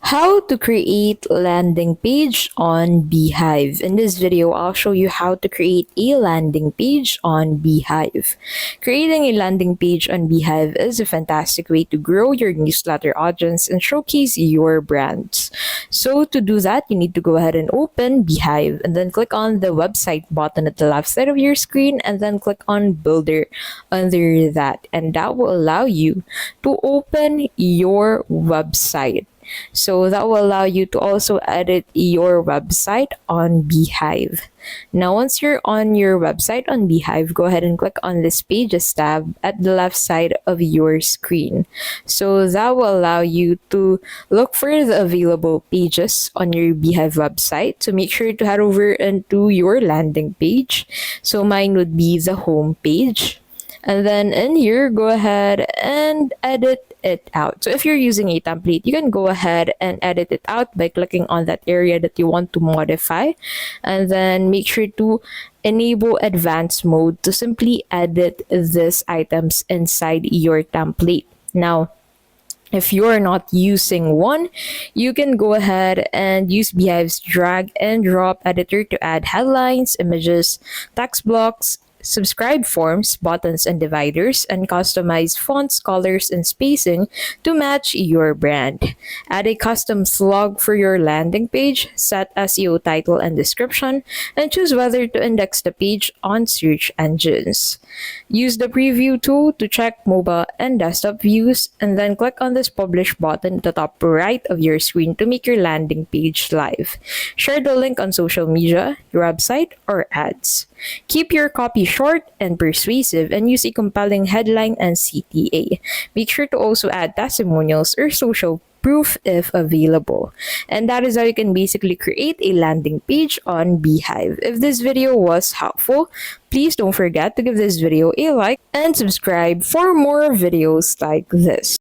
How to create landing page on Beehiiv. In this video, I'll show you how to create a landing page on Beehiiv. Creating a landing page on Beehiiv is a fantastic way to grow your newsletter audience and showcase your brands. So to do that, you need to go ahead and open Beehiiv and then click on the website button at the left side of your screen and then click on Builder under that. And that will allow you to open your website. So that will allow you to also edit your website on Beehiiv. Now, once you're on your website on Beehiiv, go ahead and click on this Pages tab at the left side of your screen. So that will allow you to look for the available pages on your Beehiiv website. So make sure to head over into your landing page. So mine would be the home page. And then in here, go ahead and edit it out. So if you're using a template, you can go ahead and edit it out by clicking on that area that you want to modify. And then make sure to enable advanced mode to simply edit these items inside your template. Now, if you're not using one, you can go ahead and use Beehiiv's drag and drop editor to add headlines, images, text blocks, subscribe forms, buttons, and dividers, and customize fonts, colors, and spacing to match your brand. Add a custom slug for your landing page, set SEO title and description, and choose whether to index the page on search engines. Use the preview tool to check mobile and desktop views, and then click on this publish button at the top right of your screen to make your landing page live. Share the link on social media, your website, or ads. Keep your copy short and persuasive and use a compelling headline and CTA. Make sure to also add testimonials or social proof if available. And that is how you can basically create a landing page on Beehiiv. If this video was helpful, please don't forget to give this video a like and subscribe for more videos like this.